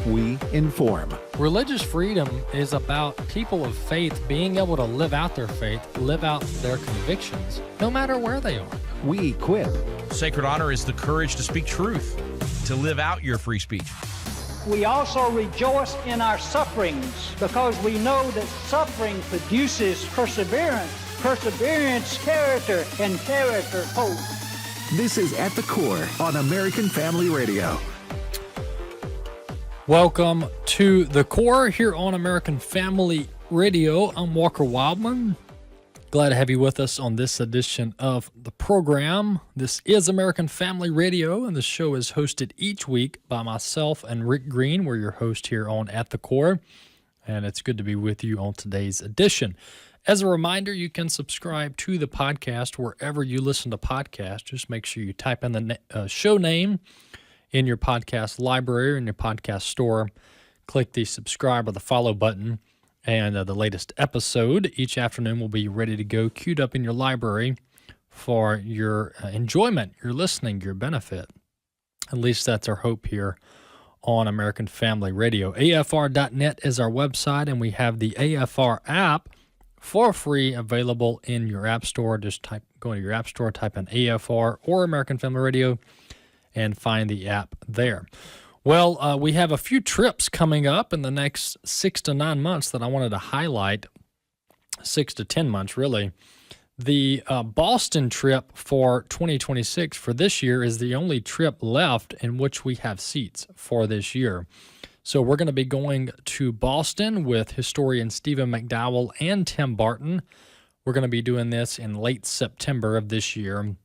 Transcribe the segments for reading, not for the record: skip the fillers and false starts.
we inform. Religious freedom is about people of faith being able to live out their faith, live out their convictions, no matter where they are. We equip. Sacred honor is the courage to speak truth, to live out your free speech. We also rejoice in our sufferings because we know that suffering produces perseverance, perseverance, character, and character, hope. This is At the Core on American Family Radio. Welcome to The Core here on American Family Radio. I'm Walker Wildmon. Glad to have you with us on this edition of the program. This is American Family Radio, and the show is hosted each week by myself and Rick Green. We're your host here on At the Core, and it's good to be with you on today's edition. As a reminder, you can subscribe to the podcast wherever you listen to podcasts. Just make sure you type in the show name in your podcast library or in your podcast store. Click the subscribe or the follow button, and the latest episode each afternoon will be ready to go, queued up in your library for your enjoyment, your listening, your benefit. At least that's our hope here on American Family Radio. AFR.net is our website, and we have the AFR app for free available in your app store. Just go into your app store, type in AFR or American Family Radio, and find the app there. Well, we have a few trips coming up in the next 6 to 9 months that I wanted to highlight, 6 to 10 months really. The Boston trip for 2026 for this year is the only trip left in which we have seats for this year. So we're going to be going to Boston with historian Stephen McDowell and Tim Barton. We're going to be doing this in late September of this year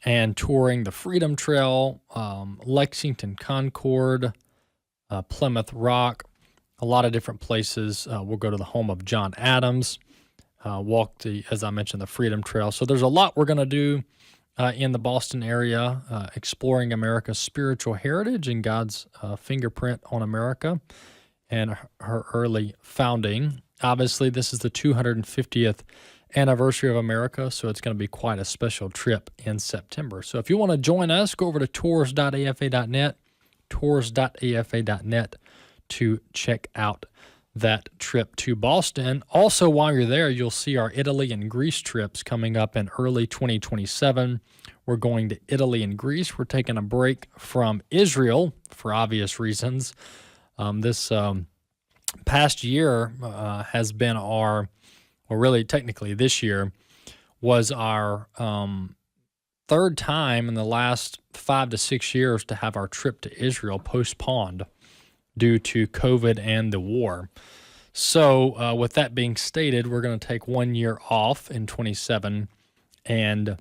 and touring the Freedom Trail, Lexington Concord, Plymouth Rock, a lot of different places. We'll go to the home of John Adams, walk as I mentioned, the Freedom Trail. So there's a lot we're going to do in the Boston area, exploring America's spiritual heritage and God's fingerprint on America and her early founding. Obviously, this is the 250th anniversary of America, so it's going to be quite a special trip in September. So if you want to join us, go over to tours.afa.net, tours.afa.net to check out that trip to Boston. Also, while you're there, you'll see our Italy and Greece trips coming up in early 2027. We're going to Italy and Greece. We're taking a break from Israel for obvious reasons. This past year has been really technically this year was our third time in the last 5 to 6 years to have our trip to Israel postponed due to COVID and the war. So with that being stated, we're going to take 1 year off in 27, and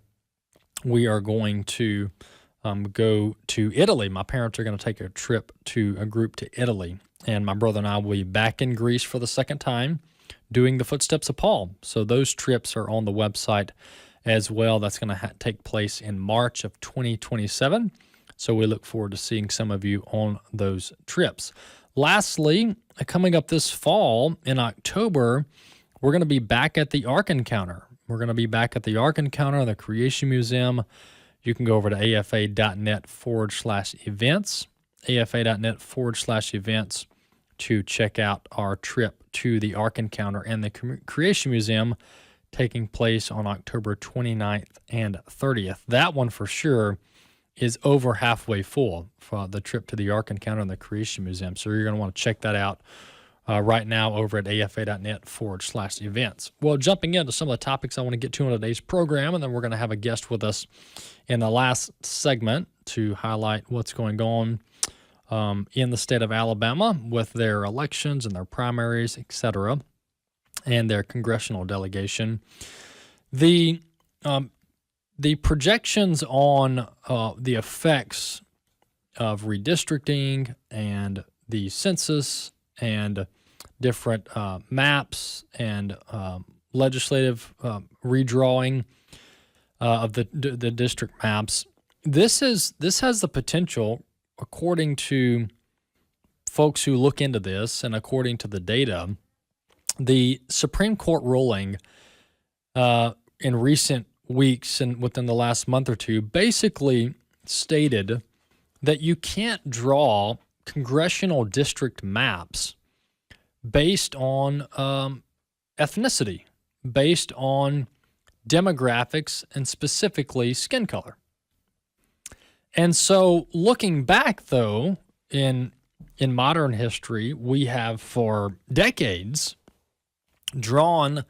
we are going to go to Italy. My parents are going to take a group to Italy, and my brother and I will be back in Greece for the second time doing the Footsteps of Paul. So those trips are on the website as well. That's going to take place in March of 2027. So we look forward to seeing some of you on those trips. Lastly, coming up this fall in October, we're going to be back at the Ark Encounter. We're going to be back at the Ark Encounter, the Creation Museum. You can go over to afa.net/events, afa.net/events to check out our trip to the Ark Encounter and the Creation Museum taking place on October 29th and 30th. That one for sure is over halfway full for the trip to the Ark Encounter and the Creation Museum. So you're going to want to check that out right now over at afa.net/events. Well, jumping into some of the topics I want to get to on today's program, and then we're going to have a guest with us in the last segment to highlight what's going on in the state of Alabama with their elections and their primaries, etc., and their congressional delegation. The projections on the effects of redistricting and the census and different maps and legislative redrawing of the district maps, this has the potential, according to folks who look into this and according to the data, the Supreme Court ruling in recent weeks and within the last month or two basically stated that you can't draw congressional district maps based on ethnicity, based on demographics, and specifically skin color. And so looking back, though, in modern history, we have for decades drawn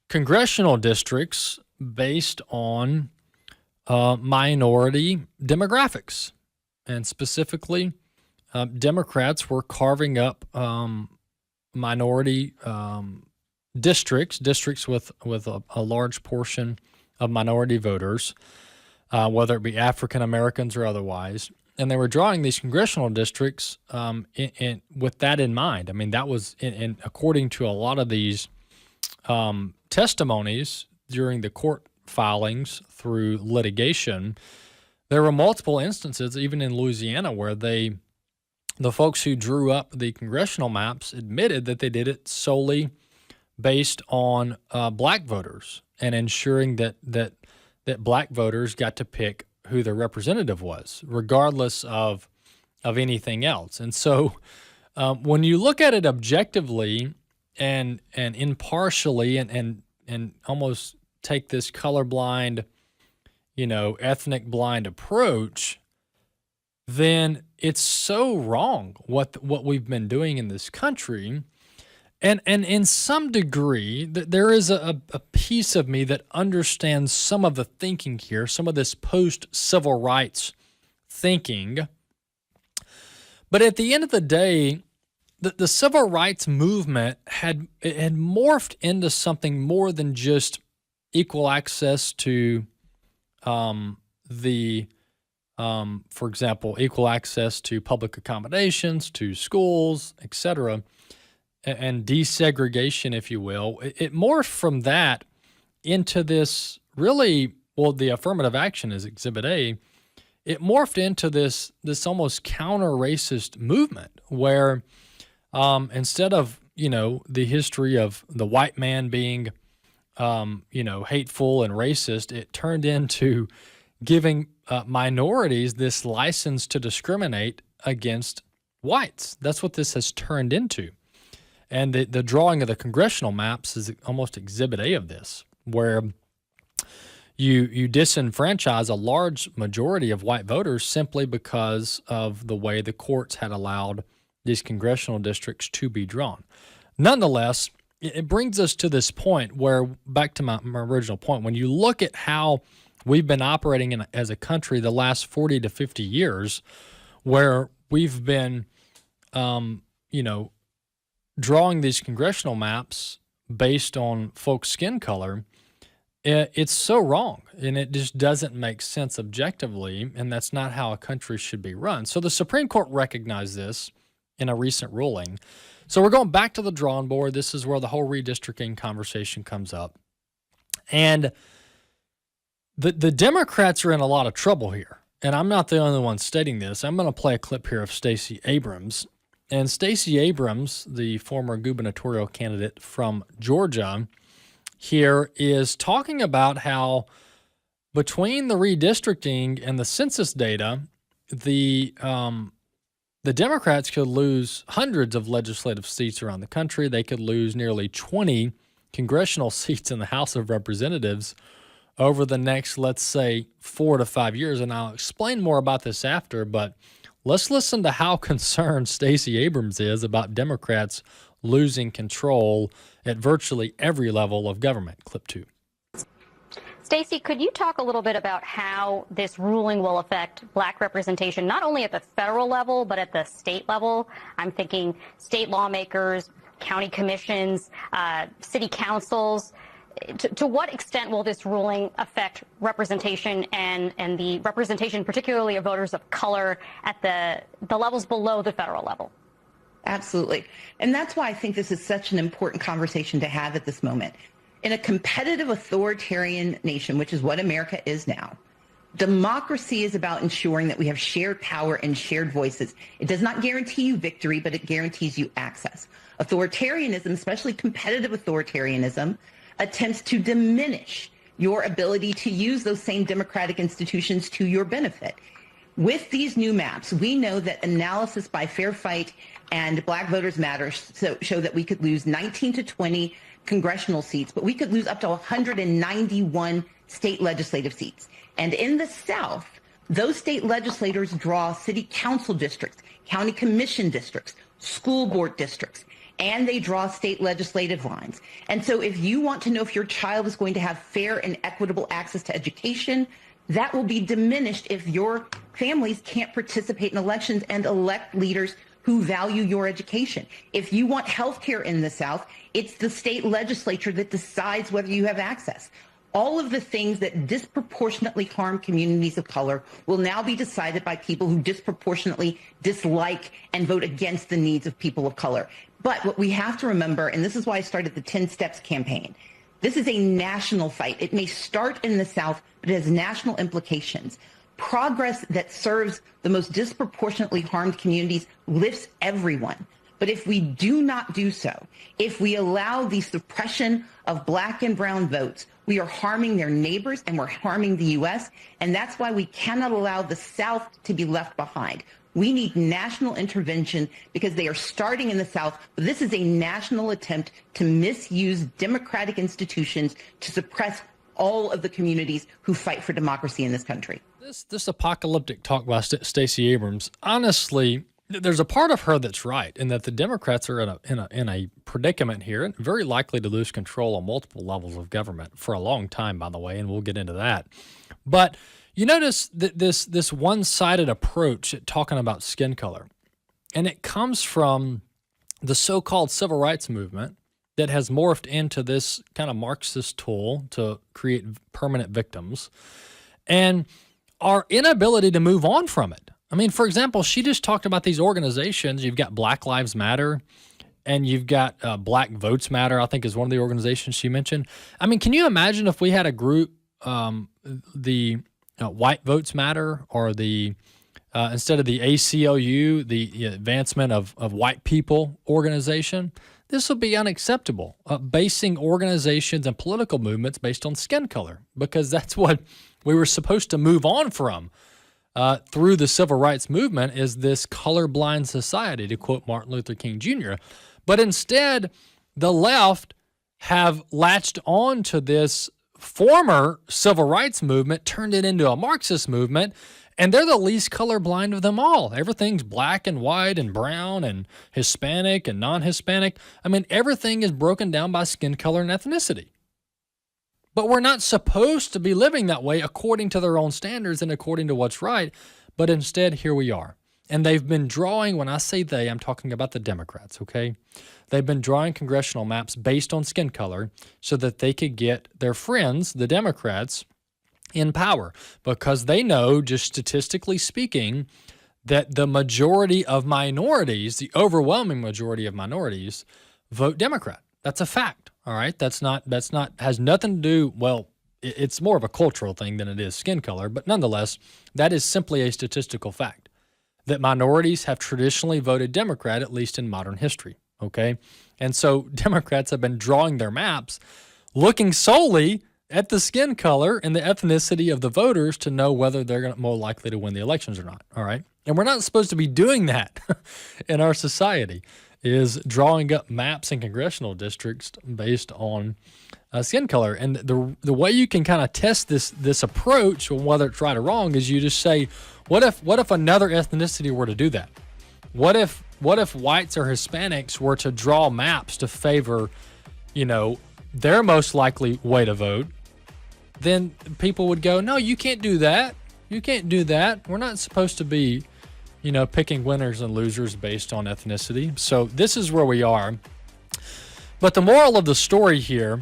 congressional districts based on minority demographics. And specifically, Democrats were carving up minority districts with a large portion of minority voters, whether it be African Americans or otherwise. And they were drawing these congressional districts with that in mind. I mean, that was, according to a lot of these testimonies during the court filings through litigation, there were multiple instances, even in Louisiana, where the folks who drew up the congressional maps admitted that they did it solely based on black voters and ensuring that black voters got to pick who their representative was, regardless of anything else. And so when you look at it objectively and impartially and almost take this colorblind, ethnic blind approach, then it's so wrong what we've been doing in this country. And in some degree, there is a piece of me that understands some of the thinking here, some of this post-civil rights thinking. But at the end of the day, the civil rights movement had morphed into something more than just equal access to for example, equal access to public accommodations, to schools, etc., and desegregation, if you will. It morphed from that into this really, the affirmative action is Exhibit A. It morphed into this almost counter-racist movement where instead of, the history of the white man being, hateful and racist, it turned into giving minorities this license to discriminate against whites. That's what this has turned into. And the drawing of the congressional maps is almost Exhibit A of this, where you disenfranchise a large majority of white voters simply because of the way the courts had allowed these congressional districts to be drawn. Nonetheless, it brings us to this point where, back to my original point, when you look at how we've been operating as a country the last 40 to 50 years, where we've been, drawing these congressional maps based on folks' skin color, it's so wrong, and it just doesn't make sense objectively, and that's not how a country should be run. So the Supreme Court recognized this in a recent ruling. So we're going back to the drawing board. This is where the whole redistricting conversation comes up. And the Democrats are in a lot of trouble here, and I'm not the only one stating this. I'm going to play a clip here of Stacey Abrams. And Stacey Abrams, the former gubernatorial candidate from Georgia, here is talking about how between the redistricting and the census data, the Democrats could lose hundreds of legislative seats around the country. They could lose nearly 20 congressional seats in the House of Representatives over the next, let's say, 4 to 5 years. And I'll explain more about this after, but let's listen to how concerned Stacey Abrams is about Democrats losing control at virtually every level of government. Clip 2. Stacey, could you talk a little bit about how this ruling will affect black representation, not only at the federal level, but at the state level? I'm thinking state lawmakers, county commissions, city councils. To what extent will this ruling affect representation and the representation, particularly of voters of color, at the levels below the federal level? Absolutely. And that's why I think this is such an important conversation to have at this moment. In a competitive authoritarian nation, which is what America is now, democracy is about ensuring that we have shared power and shared voices. It does not guarantee you victory, but it guarantees you access. Authoritarianism, especially competitive authoritarianism, attempts to diminish your ability to use those same democratic institutions to your benefit. With these new maps, we know that analysis by Fair Fight and Black Voters Matter show that we could lose 19 to 20 congressional seats, but we could lose up to 191 state legislative seats. And in the South, those state legislators draw city council districts, county commission districts, school board districts, and they draw state legislative lines. And so if you want to know if your child is going to have fair and equitable access to education, that will be diminished if your families can't participate in elections and elect leaders who value your education. If you want health care in the South, it's the state legislature that decides whether you have access. All of the things that disproportionately harm communities of color will now be decided by people who disproportionately dislike and vote against the needs of people of color. But what we have to remember, and this is why I started the 10 Steps campaign, this is a national fight. It may start in the South, but it has national implications. Progress that serves the most disproportionately harmed communities lifts everyone. But if we do not do so, if we allow the suppression of black and brown votes, we are harming their neighbors and we're harming the U.S. And that's why we cannot allow the South to be left behind. We need national intervention because they are starting in the South. But this is a national attempt to misuse democratic institutions to suppress all of the communities who fight for democracy in this country. This apocalyptic talk by Stacey Abrams, honestly, there's a part of her that's right in that the Democrats are in a predicament here and very likely to lose control on multiple levels of government for a long time, by the way, and we'll get into that. But you notice that this one-sided approach at talking about skin color, and it comes from the so-called civil rights movement that has morphed into this kind of Marxist tool to create permanent victims, and our inability to move on from it. I mean, for example, she just talked about these organizations. You've got Black Lives Matter, and you've got Black Votes Matter, I think is one of the organizations she mentioned. I mean, can you imagine if we had a group, the White Votes Matter, or the instead of the ACLU, the Advancement of White People organization? This would be unacceptable, basing organizations and political movements based on skin color, because that's what we were supposed to move on from through the civil rights movement, is this colorblind society, to quote Martin Luther King Jr. But instead, the left have latched on to this former civil rights movement, turned it into a Marxist movement, and they're the least colorblind of them all. Everything's black and white and brown and Hispanic and non-Hispanic. I mean, everything is broken down by skin color and ethnicity. But we're not supposed to be living that way according to their own standards and according to what's right. But instead, here we are. And they've been drawing, when I say they, I'm talking about the Democrats, okay? They've been drawing congressional maps based on skin color so that they could get their friends, the Democrats, in power, because they know, just statistically speaking, that the majority of minorities, the overwhelming majority of minorities, vote Democrat. That's a fact. All right. That's not has nothing to do. Well, it's more of a cultural thing than it is skin color. But nonetheless, that is simply a statistical fact that minorities have traditionally voted Democrat, at least in modern history. OK, and so Democrats have been drawing their maps looking solely at the skin color and the ethnicity of the voters to know whether they're more likely to win the elections or not. All right. And we're not supposed to be doing that in our society, is drawing up maps in congressional districts based on skin color. And the way you can kind of test this approach, on whether it's right or wrong, is you just say, what if another ethnicity were to do that? What if whites or Hispanics were to draw maps to favor, their most likely way to vote? Then people would go, no, you can't do that. You can't do that. We're not supposed to be, picking winners and losers based on ethnicity. So this is where we are. But the moral of the story here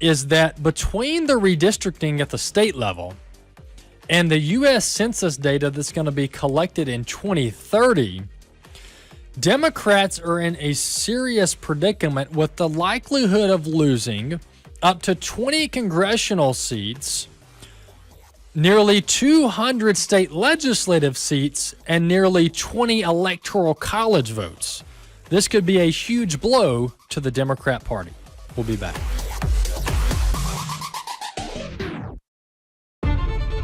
is that between the redistricting at the state level and the U.S. Census data that's going to be collected in 2030, Democrats are in a serious predicament with the likelihood of losing up to 20 congressional seats, nearly 200 state legislative seats, and nearly 20 electoral college votes. This could be a huge blow to the Democrat Party. We'll be back.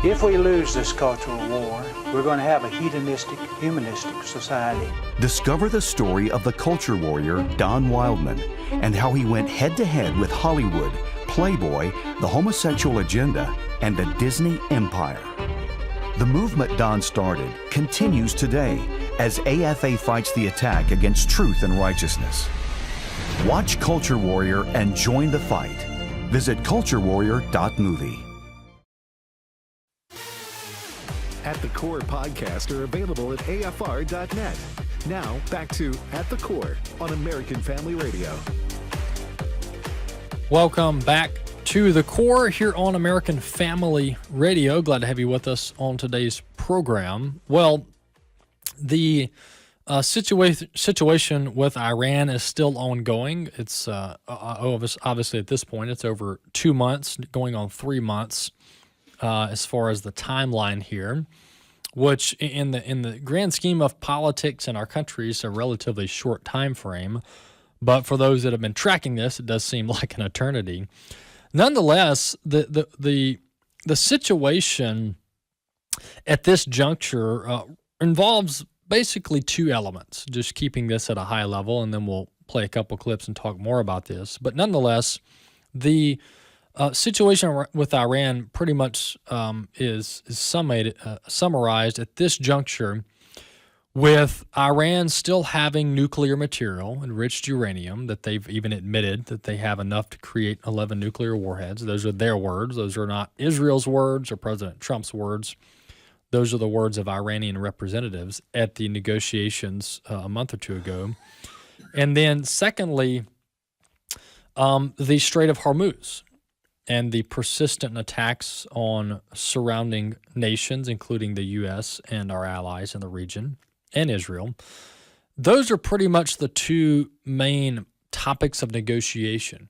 If we lose this cultural war, we're going to have a hedonistic, humanistic society. Discover the story of the culture warrior Don Wildmon and how he went head-to-head with Hollywood, Playboy, the homosexual agenda, and the Disney empire. The movement Don started continues today as AFA fights the attack against truth and righteousness. Watch Culture Warrior and join the fight. Visit culturewarrior.movie. At the Core podcasts are available at afr.net. Now, back to At the Core on American Family Radio. Welcome back to The Core here on American Family Radio. Glad to have you with us on today's program. Well, the situation with Iran is still ongoing. It's obviously at this point, it's over 2 months, going on 3 months. As far as the timeline here, which in the grand scheme of politics in our country is a relatively short time frame, but for those that have been tracking this, it does seem like an eternity. Nonetheless, the situation at this juncture involves basically two elements. Just keeping this at a high level, and then we'll play a couple clips and talk more about this. But nonetheless, the situation with Iran pretty much is summarized at this juncture with Iran still having nuclear material, enriched uranium, that they've even admitted that they have enough to create 11 nuclear warheads. Those are their words. Those are not Israel's words or President Trump's words. Those are the words of Iranian representatives at the negotiations a month or two ago. And then secondly, the Strait of Hormuz and the persistent attacks on surrounding nations, including the U.S. and our allies in the region, and Israel. Those are pretty much the two main topics of negotiation,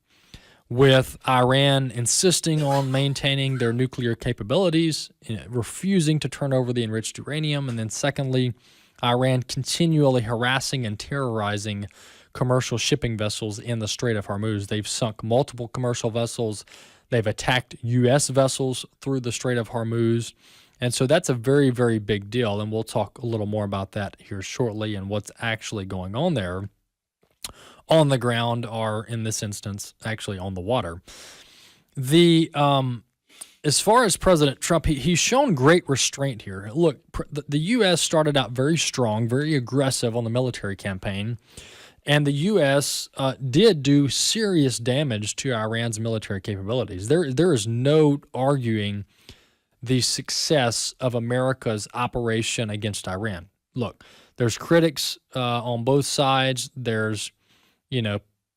with Iran insisting on maintaining their nuclear capabilities, refusing to turn over the enriched uranium, and then secondly, Iran continually harassing and terrorizing commercial shipping vessels in the Strait of Hormuz. They've sunk multiple commercial vessels. They've attacked U.S. vessels through the Strait of Hormuz. And so that's a very, very big deal. And we'll talk a little more about that here shortly and what's actually going on there on the ground, or in this instance, actually on the water. As far as President Trump, he's shown great restraint here. Look, the U.S. started out very strong, very aggressive on the military campaign. And the U.S. Did do serious damage to Iran's military capabilities. There is no arguing the success of America's operation against Iran. Look, there's critics on both sides. There's,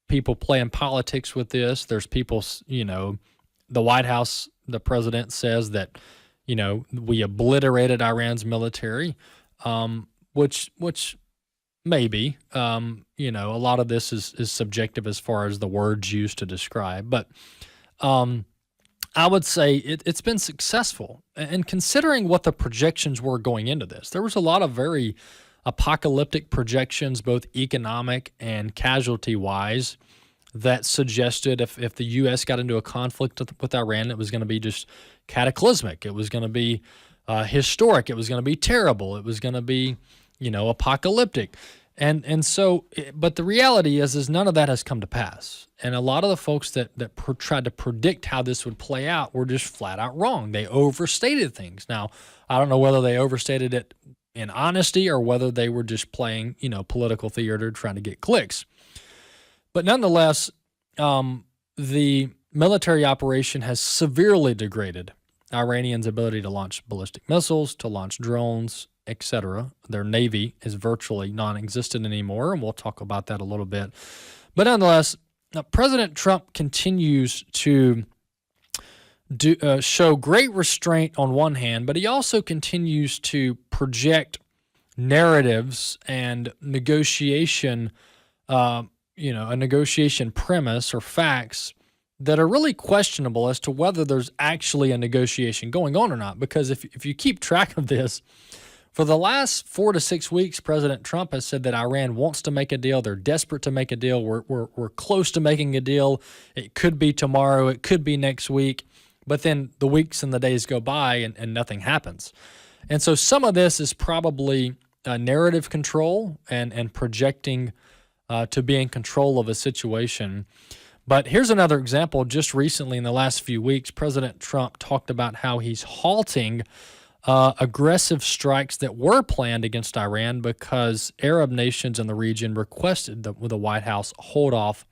people playing politics with this. There's people, the White House, the president says that, we obliterated Iran's military, which maybe, a lot of this is subjective as far as the words used to describe, but I would say it's been successful. And considering what the projections were going into this, there was a lot of very apocalyptic projections, both economic and casualty-wise, that suggested if the U.S. got into a conflict with Iran, it was going to be just cataclysmic. It was going to be historic. It was going to be terrible. It was going to be apocalyptic. And so, but the reality is none of that has come to pass. And a lot of the folks that tried to predict how this would play out were just flat out wrong. They overstated things. Now, I don't know whether they overstated it in honesty or whether they were just playing, political theater trying to get clicks. But nonetheless, the military operation has severely degraded Iranians' ability to launch ballistic missiles, to launch drones, etc. Their navy is virtually non-existent anymore, and we'll talk about that a little bit. But nonetheless, President Trump continues to show great restraint on one hand, but he also continues to project narratives and negotiation, a negotiation premise or facts that are really questionable as to whether there's actually a negotiation going on or not. Because if you keep track of this, for the last 4 to 6 weeks, President Trump has said that Iran wants to make a deal. They're desperate to make a deal. We're close to making a deal. It could be tomorrow. It could be next week. but then the weeks and the days go by and nothing happens. And so some of this is probably narrative control and projecting to be in control of a situation. But here's another example. Just recently, in the last few weeks, President Trump talked about how he's halting aggressive strikes that were planned against Iran because Arab nations in the region requested the White House hold off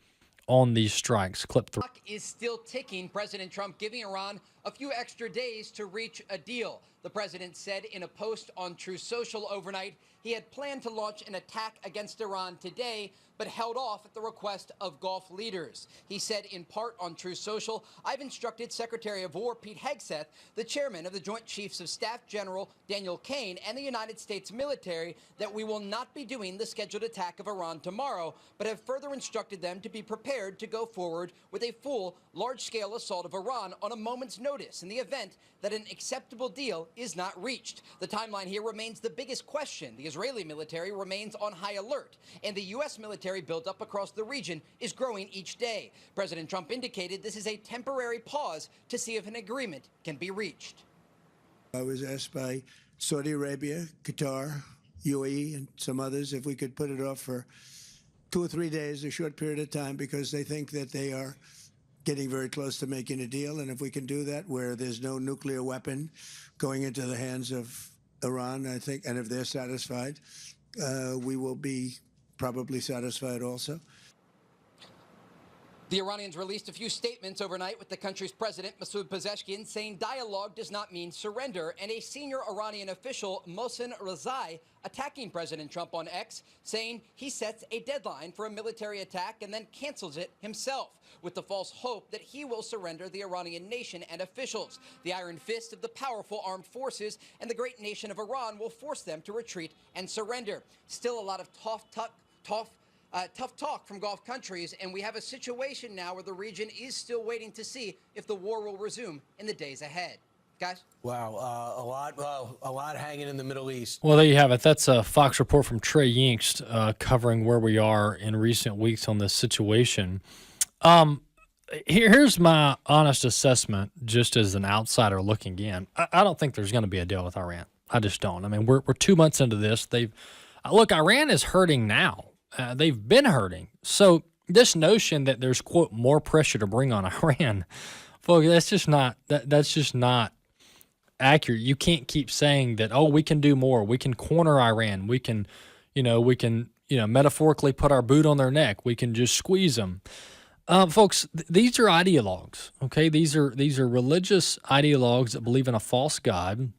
on these strikes. Clip 3. The clock is still ticking. President Trump giving Iran a few extra days to reach a deal. The president said in a post on Truth Social overnight he had planned to launch an attack against Iran today, but held off at the request of Gulf leaders. He said in part on Truth Social, I've instructed Secretary of War Pete Hegseth, the chairman of the Joint Chiefs of Staff General Daniel Kaine, and the United States military that we will not be doing the scheduled attack of Iran tomorrow, but have further instructed them to be prepared to go forward with a full, large-scale assault of Iran on a moment's notice in the event that an acceptable deal is not reached. The timeline here remains the biggest question. The Israeli military remains on high alert, and the U.S. military buildup across the region is growing each day. President Trump indicated this is a temporary pause to see if an agreement can be reached. I was asked by Saudi Arabia, Qatar, UAE, and some others if we could put it off for 2 or 3 days, a short period of time, because they think that they are getting very close to making a deal. And if we can do that where there's no nuclear weapon going into the hands of Iran, I think, and if they're satisfied, we will be probably satisfied also. The Iranians released a few statements overnight with the country's president, Masoud Pezeshkian, saying dialogue does not mean surrender, and a senior Iranian official, Mohsen Rezai, attacking President Trump on X, saying he sets a deadline for a military attack and then cancels it himself, with the false hope that he will surrender the Iranian nation and officials. The iron fist of the powerful armed forces and the great nation of Iran will force them to retreat and surrender. Still a lot of tough talk from Gulf countries, and we have a situation now where the region is still waiting to see if the war will resume in the days ahead. Guys? Wow, a lot hanging in the Middle East. Well, there you have it. That's a Fox report from Trey Yingst covering where we are in recent weeks on this situation. Here's my honest assessment, just as an outsider looking in. I don't think there's going to be a deal with Iran. I just don't. I mean, we're 2 months into this. Look, Iran is hurting now. They've been hurting. So this notion that there's, quote, more pressure to bring on Iran, folks, that's just not accurate. You can't keep saying that, oh, we can do more. We can corner Iran. We can metaphorically put our boot on their neck. We can just squeeze them. Folks, these are ideologues, okay? These are religious ideologues that believe in a false God,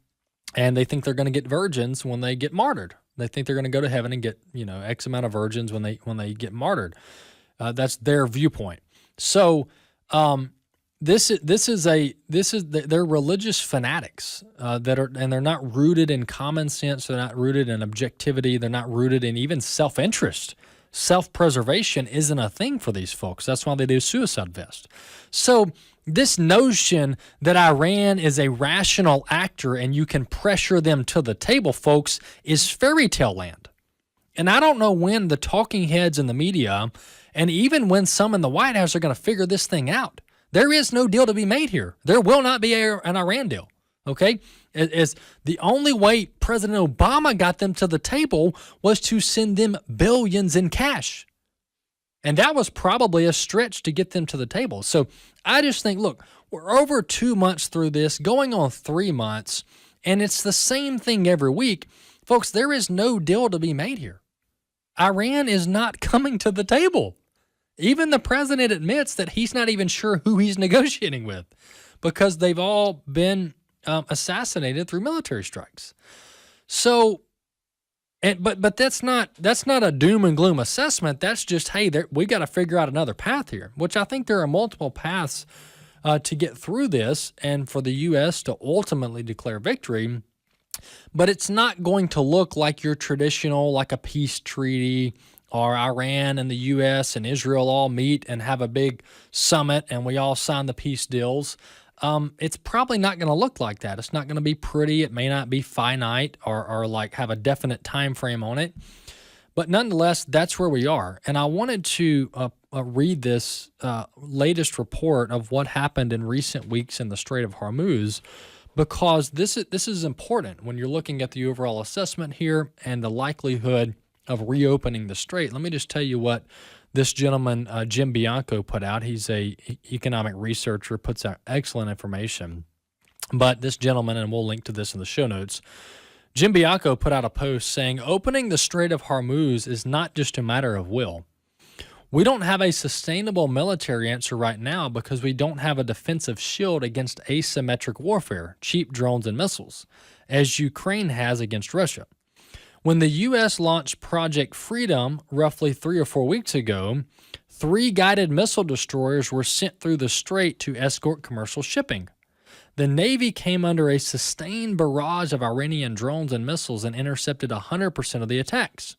and they think they're going to get virgins when they get martyred. They think they're going to go to heaven and get, X amount of virgins when they get martyred. That's their viewpoint. So they're religious fanatics they're not rooted in common sense. They're not rooted in objectivity. They're not rooted in even self-interest. Self-preservation isn't a thing for these folks. That's why they do suicide vest. So this notion that Iran is a rational actor and you can pressure them to the table, folks, is fairy tale land. And I don't know when the talking heads in the media and even when some in the White House are going to figure this thing out. There is no deal to be made here. There will not be an Iran deal, okay? Is the only way President Obama got them to the table was to send them billions in cash. And that was probably a stretch to get them to the table. So I just think, look, we're over 2 months through this, going on 3 months, and it's the same thing every week. Folks, there is no deal to be made here. Iran is not coming to the table. Even the president admits that he's not even sure who he's negotiating with because they've all been assassinated through military strikes. So, but that's not a doom and gloom assessment. That's just, hey, we got to figure out another path here, which I think there are multiple paths to get through this and for the U.S. to ultimately declare victory. But it's not going to look like your traditional, like a peace treaty, or Iran and the U.S. and Israel all meet and have a big summit and we all sign the peace deals. It's probably not going to look like that. It's not going to be pretty. It may not be finite or like have a definite time frame on it. But nonetheless, that's where we are. And I wanted to read this latest report of what happened in recent weeks in the Strait of Hormuz, because this is important when you're looking at the overall assessment here and the likelihood of reopening the strait. Let me just tell you what this gentleman, Jim Bianco, put out. He's a economic researcher, puts out excellent information. But this gentleman, and we'll link to this in the show notes, Jim Bianco put out a post saying, opening the Strait of Hormuz is not just a matter of will. We don't have a sustainable military answer right now because we don't have a defensive shield against asymmetric warfare, cheap drones and missiles, as Ukraine has against Russia. When the U.S. launched Project Freedom roughly 3 or 4 weeks ago, 3 guided missile destroyers were sent through the strait to escort commercial shipping. The Navy came under a sustained barrage of Iranian drones and missiles and intercepted 100% of the attacks.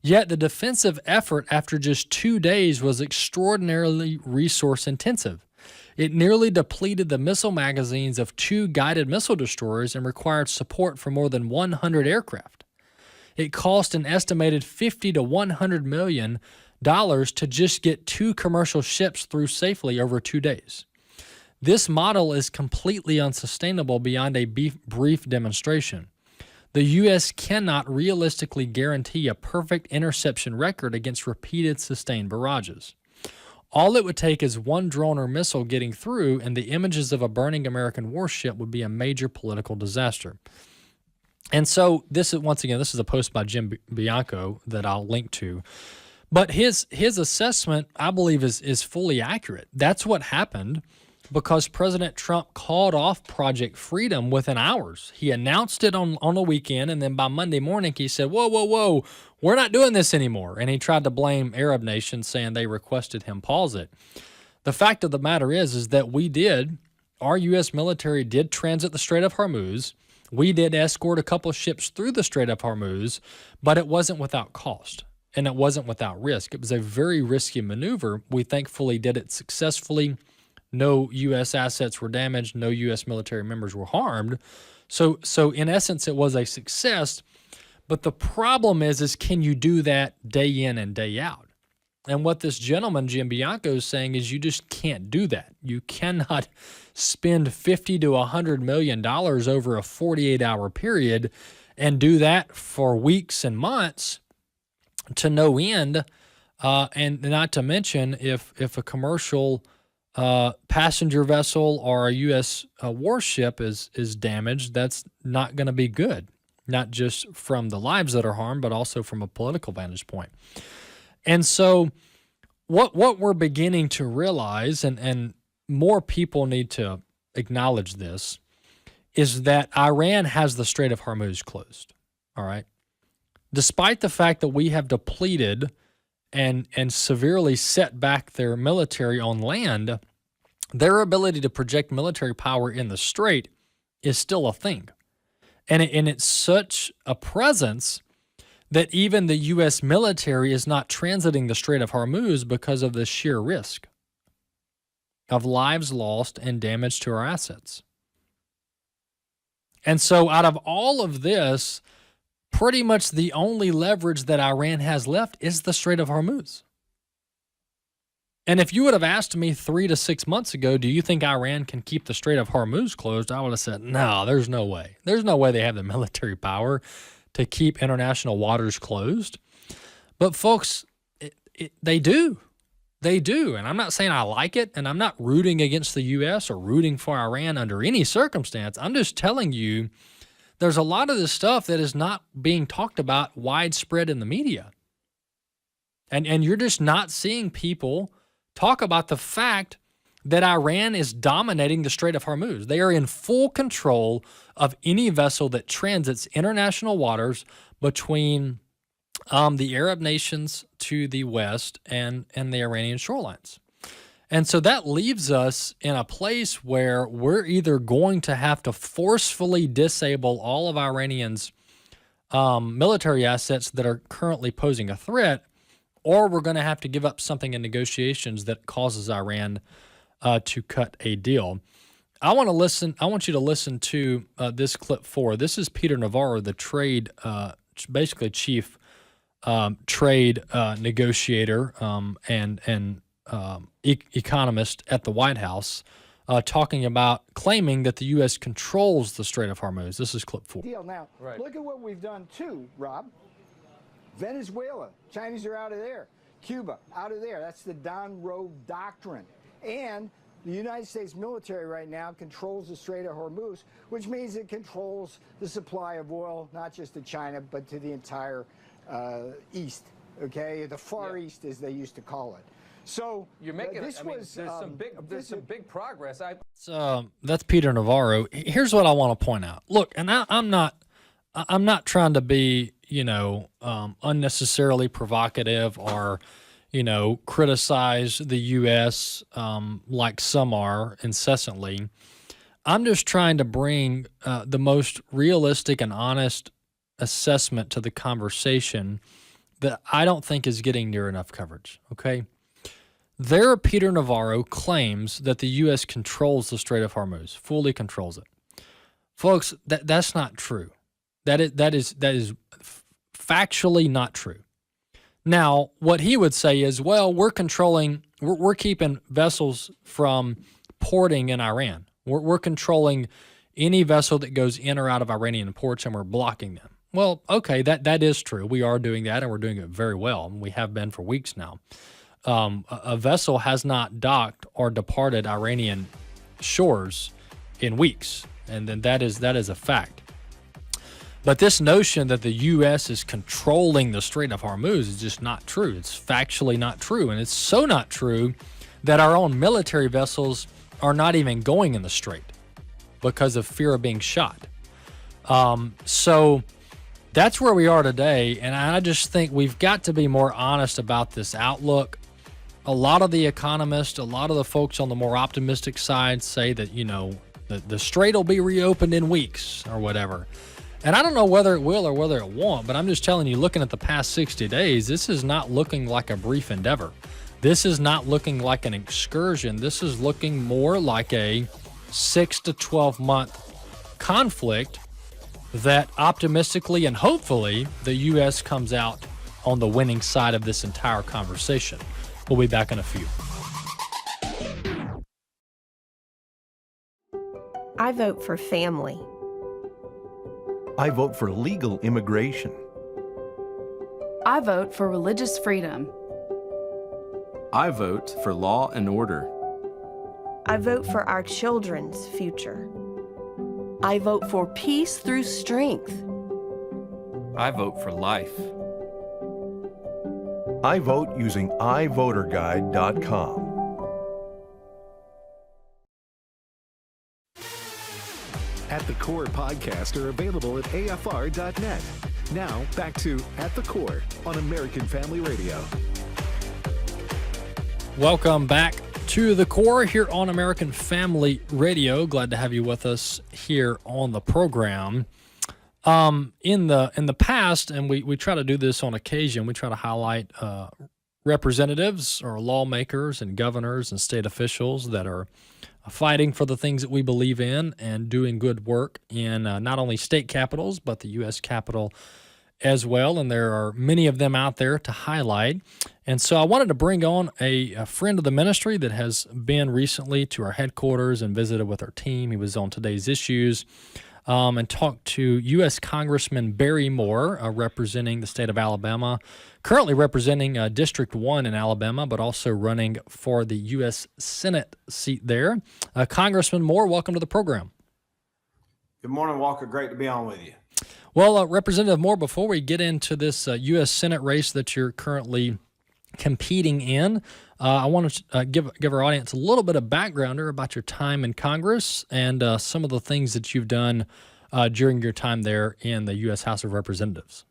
Yet the defensive effort after just 2 days was extraordinarily resource intensive. It nearly depleted the missile magazines of 2 guided missile destroyers and required support for more than 100 aircraft. It cost an estimated $50 to $100 million to just get 2 commercial ships through safely over 2 days. This model is completely unsustainable beyond a brief demonstration. The U.S. cannot realistically guarantee a perfect interception record against repeated sustained barrages. All it would take is 1 drone or missile getting through, and the images of a burning American warship would be a major political disaster. And so this is a post by Jim Bianco that I'll link to. But his assessment, I believe, is fully accurate. That's what happened because President Trump called off Project Freedom within hours. He announced it on the weekend, and then by Monday morning he said, whoa, we're not doing this anymore. And he tried to blame Arab nations, saying they requested him pause it. The fact of the matter is that our U.S. military did transit the Strait of Hormuz. We did escort a couple ships through the Strait of Hormuz, but it wasn't without cost, and it wasn't without risk. It was a very risky maneuver. We thankfully did it successfully. No U.S. assets were damaged. No U.S. military members were harmed. So in essence, it was a success. But the problem is can you do that day in and day out? And what this gentleman, Jim Bianco, is saying is you just can't do that. You cannot spend $50 to $100 million over a 48-hour period and do that for weeks and months to no end. And not to mention if a commercial passenger vessel or a U.S. warship is damaged, that's not going to be good, not just from the lives that are harmed, but also from a political vantage point. And so what we're beginning to realize, and more people need to acknowledge this, is that Iran has the Strait of Hormuz closed, all right? Despite the fact that we have depleted and severely set back their military on land, their ability to project military power in the strait is still a thing. And it's such a presence that even the U.S. military is not transiting the Strait of Hormuz because of the sheer risk of lives lost and damage to our assets. And so out of all of this, pretty much the only leverage that Iran has left is the Strait of Hormuz. And if you would have asked me 3 to 6 months ago, do you think Iran can keep the Strait of Hormuz closed? I would have said, no, there's no way. There's no way they have the military power to keep international waters closed. But folks, they do. They do. And I'm not saying I like it, and I'm not rooting against the U.S. or rooting for Iran under any circumstance. I'm just telling you there's a lot of this stuff that is not being talked about widespread in the media. And you're just not seeing people talk about the fact that Iran is dominating the Strait of Hormuz. They are in full control of any vessel that transits international waters between the Arab nations to the west and the Iranian shorelines. And so that leaves us in a place where we're either going to have to forcefully disable all of Iranians' military assets that are currently posing a threat, or we're going to have to give up something in negotiations that causes Iran to cut a deal. I want you to listen to this clip 4. This is Peter Navarro, the trade, basically chief trade negotiator and economist at the White House, claiming that the U.S. controls the Strait of Hormuz. This is clip 4. Deal now. Right. Look at what we've done too, Rob. Venezuela, Chinese are out of there. Cuba, out of there. That's the Don Road Doctrine. And the United States military right now controls the Strait of Hormuz, which means it controls the supply of oil, not just to China, but to the entire East, okay? The Far East, as they used to call it. So you're making there's some big progress. That's Peter Navarro. Here's what I want to point out. Look, and I'm not trying to be, unnecessarily provocative or, criticize the U.S. Like some are incessantly. I'm just trying to bring the most realistic and honest assessment to the conversation that I don't think is getting near enough coverage, okay? There, Peter Navarro claims that the U.S. controls the Strait of Hormuz, fully controls it. Folks, that's not true. That is factually not true. Now, what he would say is, well, we're keeping vessels from porting in Iran. We're controlling any vessel that goes in or out of Iranian ports, and we're blocking them. Well, okay, that is true. We are doing that, and we're doing it very well, and we have been for weeks now. A vessel has not docked or departed Iranian shores in weeks, and then that is a fact. But this notion that the U.S. is controlling the Strait of Hormuz is just not true. It's factually not true, and it's so not true that our own military vessels are not even going in the strait because of fear of being shot. So that's where we are today, and I just think we've got to be more honest about this outlook. A lot of the economists, a lot of the folks on the more optimistic side say that, the strait will be reopened in weeks or whatever. And I don't know whether it will or whether it won't, but I'm just telling you, looking at the past 60 days, this is not looking like a brief endeavor. This is not looking like an excursion. This is looking more like a 6 to 12 month conflict that optimistically and hopefully the U.S. comes out on the winning side of this entire conversation. We'll be back in a few. I vote for family. I vote for legal immigration. I vote for religious freedom. I vote for law and order. I vote for our children's future. I vote for peace through strength. I vote for life. I vote using iVoterGuide.com. At the Core podcasts are available at AFR.net. Now, back to At the Core on American Family Radio. Welcome back to the Core here on American Family Radio. Glad to have you with us here on the program. In the past, and we try to do this on occasion, we try to highlight representatives or lawmakers and governors and state officials that are fighting for the things that we believe in and doing good work in not only state capitals, but the U.S. Capitol as well. And there are many of them out there to highlight. And so I wanted to bring on a friend of the ministry that has been recently to our headquarters and visited with our team. He was on Today's Issues and talked to U.S. Congressman Barry Moore, representing the state of Alabama, currently representing District 1 in Alabama, but also running for the U.S. Senate seat there. Congressman Moore, welcome to the program. Good morning, Walker. Great to be on with you. Well, Representative Moore, before we get into this U.S. Senate race that you're currently competing in, I want to give our audience a little bit of backgrounder about your time in Congress and some of the things that you've done during your time there in the U.S. House of Representatives.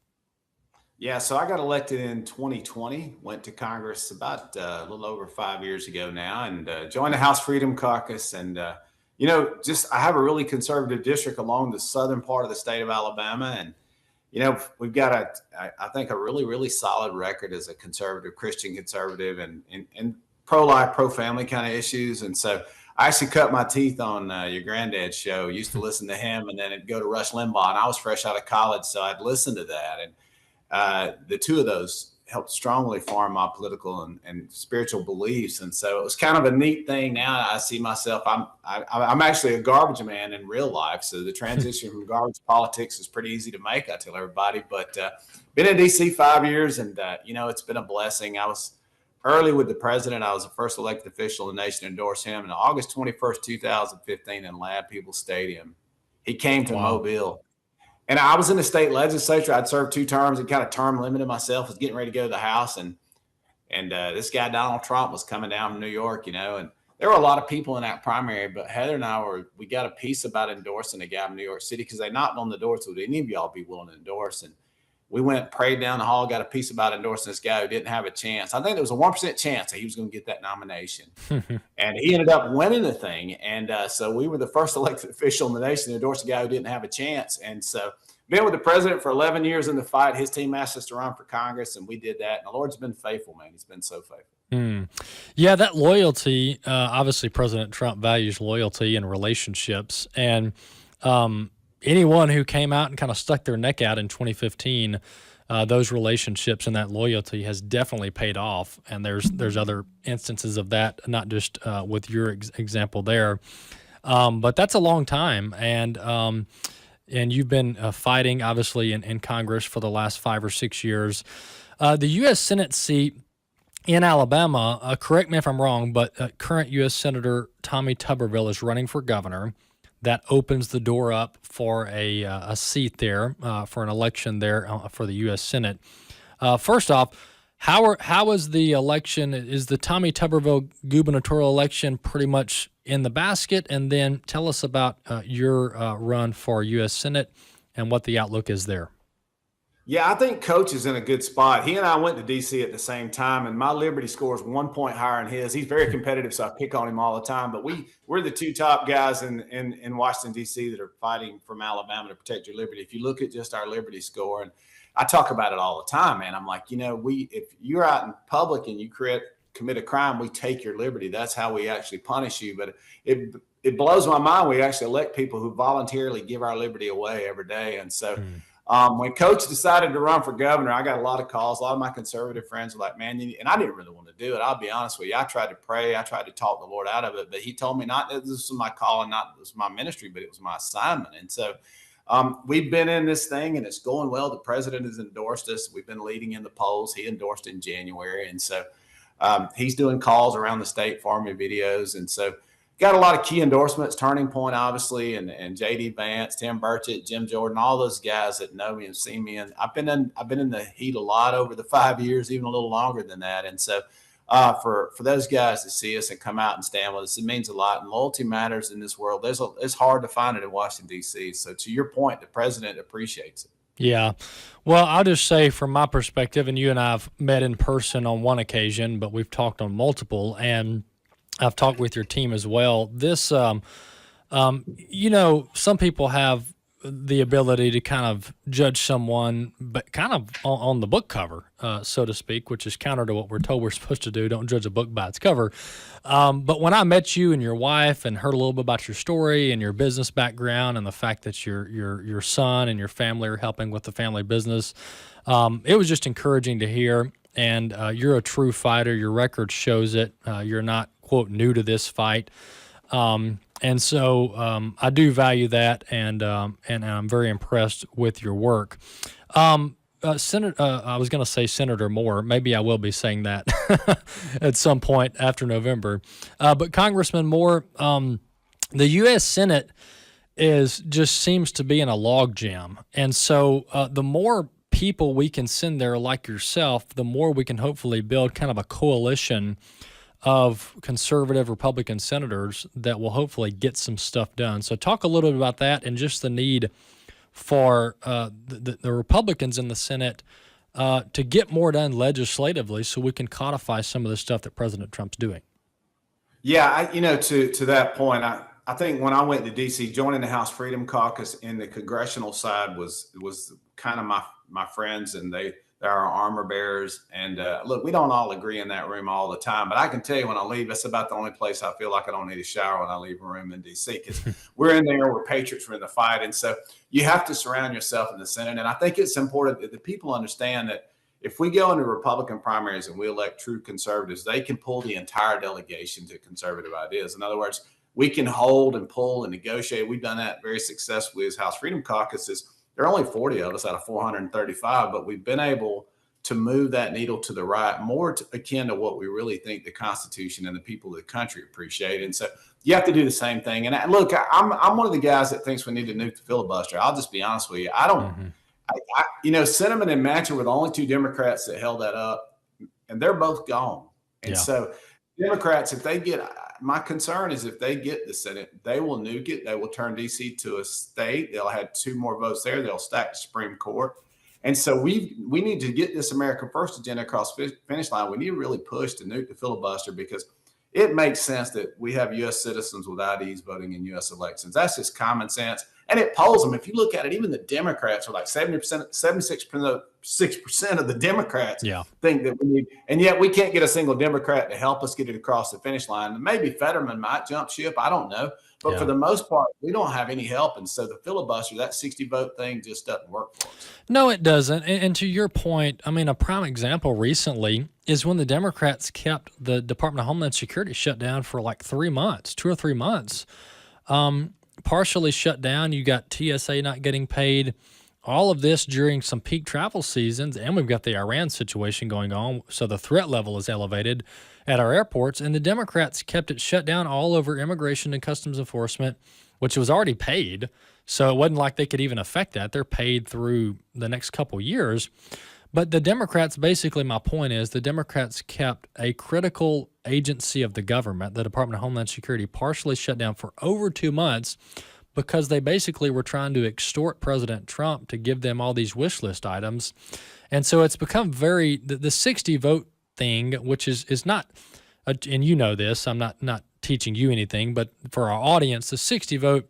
Yeah, so I got elected in 2020, went to Congress about a little over 5 years ago now, and joined the House Freedom Caucus. And, I have a really conservative district along the southern part of the state of Alabama. And, we've got I think a really, really solid record as a conservative, Christian conservative and pro-life, pro-family kind of issues. And so I actually cut my teeth on your granddad's show. Used to listen to him, and then it'd go to Rush Limbaugh. And I was fresh out of college, so I'd listen to that. the two of those helped strongly form my political and spiritual beliefs. And so it was kind of a neat thing. Now I see myself, I'm actually a garbage man in real life. So the transition from garbage to politics is pretty easy to make, I tell everybody. But been in DC 5 years, and it's been a blessing. I was early with the president. I was the first elected official in the nation to endorse him. And August 21st, 2015 in Lad People Stadium, he came to Mobile. And I was in the state legislature. I'd served 2 terms and kind of term limited myself. I was getting ready to go to the House. And this guy, Donald Trump, was coming down from New York, and there were a lot of people in that primary. But Heather and I we got a piece about endorsing a guy from New York City because they knocked on the door. So would any of y'all be willing to endorse? And we went, prayed down the hall, got a piece about endorsing this guy who didn't have a chance. I think there was a 1% chance that he was going to get that nomination. And he ended up winning the thing. And so we were the first elected official in the nation to endorse a guy who didn't have a chance. And so been with the president for 11 years in the fight. His team asked us to run for Congress, and we did that. And the Lord's been faithful, man. He's been so faithful. Yeah, that loyalty, obviously President Trump values loyalty and relationships. And anyone who came out and kind of stuck their neck out in 2015, those relationships and that loyalty has definitely paid off. And there's other instances of that, not just with your example there. But that's a long time. And you've been fighting, obviously, in Congress for the last 5 or 6 years. The U.S. Senate seat in Alabama, correct me if I'm wrong, but current U.S. Senator Tommy Tuberville is running for governor. That opens the door up for a seat there, for an election there for the U.S. Senate. First off, how is the election? Is the Tommy Tuberville gubernatorial election pretty much in the basket? And then tell us about your run for U.S. Senate and what the outlook is there. Yeah, I think Coach is in a good spot. He and I went to D.C. at the same time, and my Liberty score is 1 point higher than his. He's very competitive, so I pick on him all the time. But we're the 2 top guys in Washington, D.C. that are fighting from Alabama to protect your liberty. If you look at just our Liberty score, and I talk about it all the time, man. I'm like, if you're out in public and you commit a crime, we take your liberty. That's how we actually punish you. But it blows my mind. We actually elect people who voluntarily give our liberty away every day. And so when Coach decided to run for governor, I got a lot of calls. A lot of my conservative friends were like, man, and I didn't really want to do it. I'll be honest with you. I tried to pray. I tried to talk the Lord out of it. But he told me not that this was my calling, not this was my ministry, but it was my assignment. And so we've been in this thing, and it's going well. The president has endorsed us. We've been leading in the polls. He endorsed in January. And so he's doing calls around the state for me, videos. And so got a lot of key endorsements, Turning Point, obviously, and J.D. Vance, Tim Burchett, Jim Jordan, all those guys that know me and see me. And I've been in the heat a lot over the 5 years, even a little longer than that. And so for those guys to see us and come out and stand with us, it means a lot. And loyalty matters in this world. It's hard to find it in Washington, D.C. So to your point, the president appreciates it. Yeah. Well, I'll just say from my perspective, and you and I have met in person on one occasion, but we've talked on multiple, and I've talked with your team as well. This, some people have the ability to kind of judge someone, but kind of on the book cover, so to speak, which is counter to what we're told we're supposed to do. Don't judge a book by its cover. But when I met you and your wife and heard a little bit about your story and your business background and the fact that your son and your family are helping with the family business, it was just encouraging to hear. And you're a true fighter. Your record shows it. You're not, quote, new to this fight. And so I do value that, and I'm very impressed with your work. Senator, I was going to say Senator Moore. Maybe I will be saying that at some point after November. But Congressman Moore, the U.S. Senate just seems to be in a logjam. And so the more people we can send there like yourself, the more we can hopefully build kind of a coalition of conservative Republican senators that will hopefully get some stuff done. So talk a little bit about that and just the need for the Republicans in the Senate to get more done legislatively so we can codify some of the stuff that President Trump's doing. Yeah, to that point, I think when I went to D.C., joining the House Freedom Caucus in the congressional side was kind of my friends, and they There are armor bearers. And look, we don't all agree in that room all the time, but I can tell you when I leave, that's about the only place I feel like I don't need a shower when I leave a room in D.C. because we're in there, we're patriots, we're in the fight. And so you have to surround yourself in the Senate. And I think it's important that the people understand that if we go into Republican primaries and we elect true conservatives, they can pull the entire delegation to conservative ideas. In other words, we can hold and pull and negotiate. We've done that very successfully as House Freedom Caucuses. There are only 40 of us out of 435, but we've been able to move that needle to the right, more akin to what we really think the Constitution and the people of the country appreciate. And so you have to do the same thing. And look, I'm one of the guys that thinks we need to nuke the filibuster. I'll just be honest with you. I don't. Cinnamon and Manchin were the only two Democrats that held that up, and they're both gone. And so Democrats, if they get, my concern is if they get the Senate, they will nuke it. They will turn D.C. to a state. They'll have 2 more votes there. They'll stack the Supreme Court. And so we need to get this America First agenda across the finish line. We need to really push to nuke the filibuster because it makes sense that we have U.S. citizens with IDs voting in U.S. elections. That's just common sense. And it polls them. If you look at it, even the Democrats are like 76% of the Democrats think that we need, and yet we can't get a single Democrat to help us get it across the finish line. Maybe Fetterman might jump ship. I don't know. But for the most part, we don't have any help. And so the filibuster, that 60-vote thing just doesn't work for us. No, it doesn't. And to your point, I mean, a prime example recently is when the Democrats kept the Department of Homeland Security shut down for like 3 months, 2 or 3 months. Partially shut down. You got TSA not getting paid. All of this during some peak travel seasons, and we've got the Iran situation going on, so the threat level is elevated at our airports, and the Democrats kept it shut down all over immigration and customs enforcement, which was already paid, so it wasn't like they could even affect that. They're paid through the next couple years. But the Democrats, basically my point is, the Democrats kept a critical agency of the government, the Department of Homeland Security, partially shut down for over 2 months because they basically were trying to extort President Trump to give them all these wish list items. And so it's become the 60-vote thing, which is not, and you know this, I'm not teaching you anything, but for our audience, the 60-vote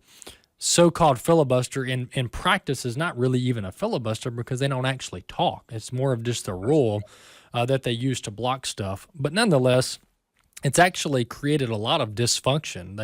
so-called filibuster in practice is not really even a filibuster because they don't actually talk. It's more of just a rule that they use to block stuff. But nonetheless, it's actually created a lot of dysfunction.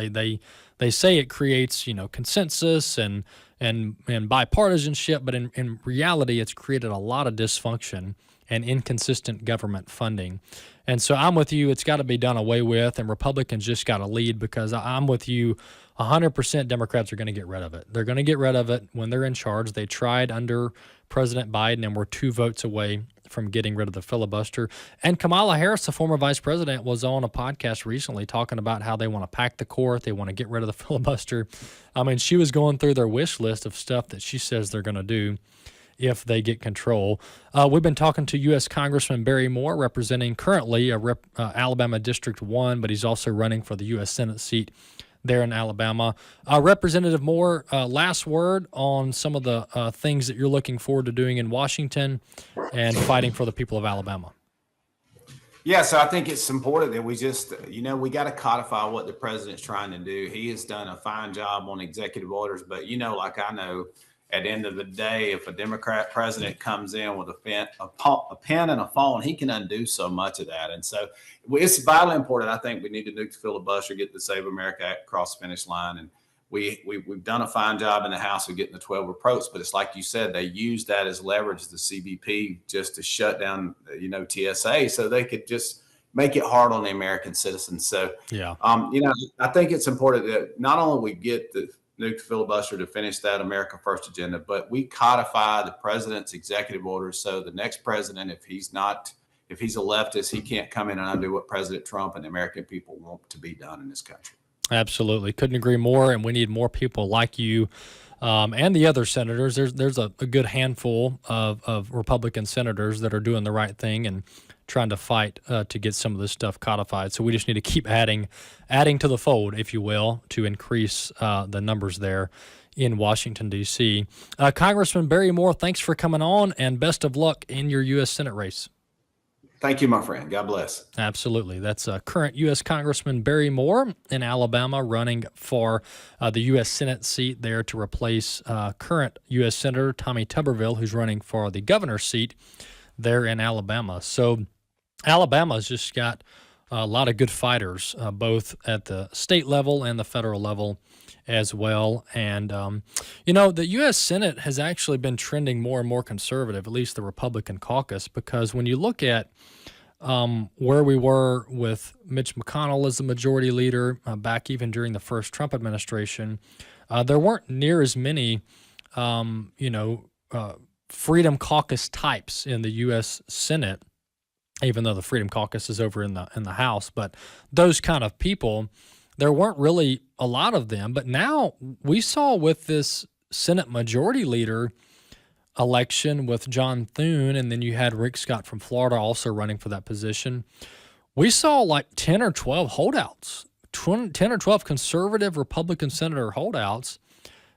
They say it creates consensus and bipartisanship, but in reality, it's created a lot of dysfunction and inconsistent government funding. And so I'm with you. It's got to be done away with, and Republicans just got to lead because I'm with you. 100% Democrats are going to get rid of it. They're going to get rid of it when they're in charge. They tried under President Biden and were 2 votes away from getting rid of the filibuster. And Kamala Harris, the former vice president, was on a podcast recently talking about how they want to pack the court. They want to get rid of the filibuster. I mean, she was going through their wish list of stuff that she says they're going to do if they get control. We've been talking to U.S. Congressman Barry Moore, representing currently Alabama District 1, but he's also running for the U.S. Senate seat there in Alabama. Representative Moore, last word on some of the things that you're looking forward to doing in Washington and fighting for the people of Alabama. Yeah, so I think it's important that we just, we got to codify what the president's trying to do. He has done a fine job on executive orders, but like I know, at the end of the day, if a Democrat president comes in with a pen and a phone, he can undo so much of that. And so it's vitally important. I think we need to nuke the filibuster, get the Save America Act across the finish line. And we've done a fine job in the House of getting the 12 approach. But it's like you said, they used that as leverage, the CBP, just to shut down, TSA so they could just make it hard on the American citizens. So, I think it's important that not only we get the nuke filibuster to finish that America First agenda, but we codify the president's executive orders so the next president, if he's a leftist, he can't come in and undo what President Trump and the American people want to be done in this country. Absolutely. Couldn't agree more, and we need more people like you and the other senators. There's a good handful of Republican senators that are doing the right thing and trying to fight to get some of this stuff codified. So we just need to keep adding to the fold, if you will, to increase the numbers there in Washington, D.C. Congressman Barry Moore, thanks for coming on, and best of luck in your U.S. Senate race. Thank you, my friend. God bless. Absolutely. That's current U.S. Congressman Barry Moore in Alabama, running for the U.S. Senate seat there to replace current U.S. Senator Tommy Tuberville, who's running for the governor's seat there in Alabama. So Alabama's just got a lot of good fighters, both at the state level and the federal level as well. And, the U.S. Senate has actually been trending more and more conservative, at least the Republican caucus, because when you look at where we were with Mitch McConnell as the majority leader back even during the first Trump administration, there weren't near as many, Freedom Caucus types in the U.S. Senate, even though the Freedom Caucus is over in the House. But those kind of people, there weren't really a lot of them. But now we saw with this Senate Majority Leader election with John Thune, and then you had Rick Scott from Florida also running for that position, we saw like 10 or 12 holdouts, 10 or 12 conservative Republican senator holdouts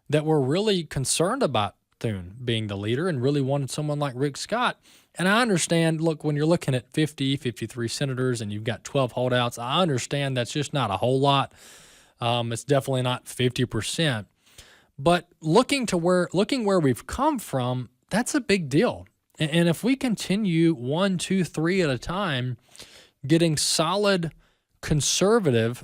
that were really concerned about Thune being the leader and really wanted someone like Rick Scott. And I understand, look, when you're looking at 53 senators and you've got 12 holdouts, I understand that's just not a whole lot. It's definitely not 50%. But looking where we've come from, that's a big deal. And if we continue 1, 2, 3 at a time, getting solid conservative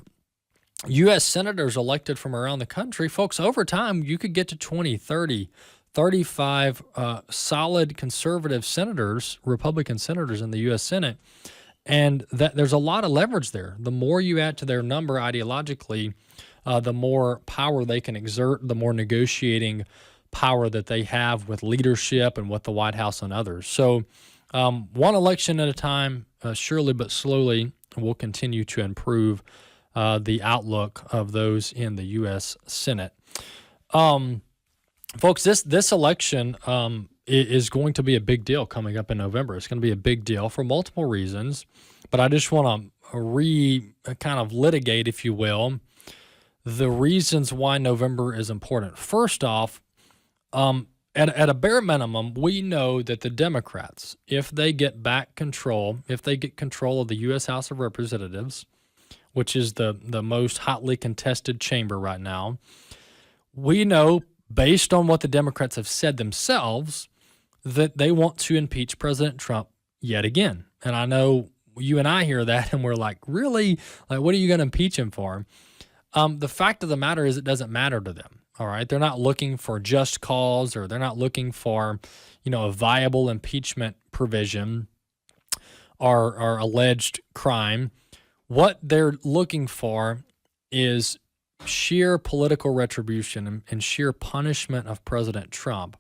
U.S. senators elected from around the country, folks, over time, you could get to 20, 30, 35 solid conservative senators, Republican senators in the U.S. Senate. And there's a lot of leverage there. The more you add to their number ideologically, the more power they can exert, the more negotiating power that they have with leadership and with the White House and others. So one election at a time, surely but slowly, will continue to improve the outlook of those in the U.S. Senate. Folks, this election is going to be a big deal coming up in November. It's going to be a big deal for multiple reasons, but I just want to kind of litigate, if you will, the reasons why November is important. First off, at a bare minimum, we know that the Democrats, if they get control of the U.S. House of Representatives, which is the most hotly contested chamber right now, we know, based on what the Democrats have said themselves, that they want to impeach President Trump yet again. And I know you and I hear that and we're like, really? Like, what are you going to impeach him for? The fact of the matter is it doesn't matter to them. All right. They're not looking for just cause, or they're not looking for, a viable impeachment provision or alleged crime. What they're looking for is sheer political retribution and sheer punishment of President Trump,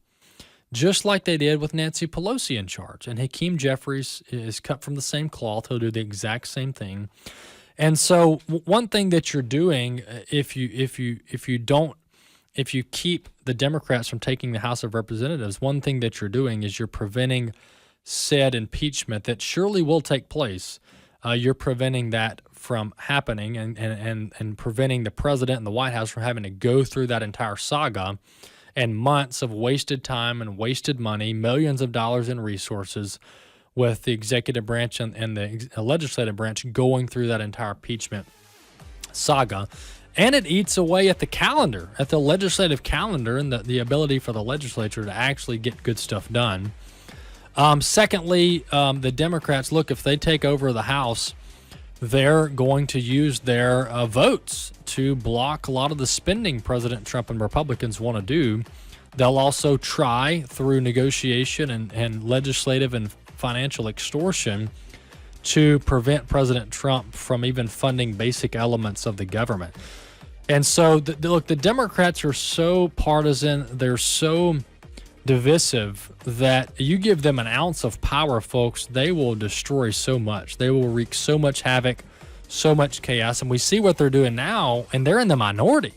just like they did with Nancy Pelosi in charge. And Hakeem Jeffries is cut from the same cloth. He'll do the exact same thing. And so one thing that you're doing, if you keep the Democrats from taking the House of Representatives, one thing that you're doing is you're preventing said impeachment that surely will take place. You're preventing that from happening and preventing the president and the White House from having to go through that entire saga and months of wasted time and wasted money, millions of dollars in resources, with the executive branch and the legislative branch going through that entire impeachment saga. And it eats away at the calendar, at the legislative calendar, and the ability for the legislature to actually get good stuff done. Secondly, the Democrats, look, if they take over the House, they're going to use their votes to block a lot of the spending President Trump and Republicans want to do. They'll also try through negotiation and legislative and financial extortion to prevent President Trump from even funding basic elements of the government. And so, look, the Democrats are so partisan, they're so divisive, that you give them an ounce of power, folks, they will destroy so much. They will wreak so much havoc, so much chaos. And we see what they're doing now, and they're in the minority.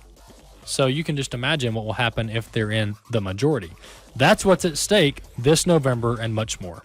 So you can just imagine what will happen if they're in the majority. That's what's at stake this November and much more.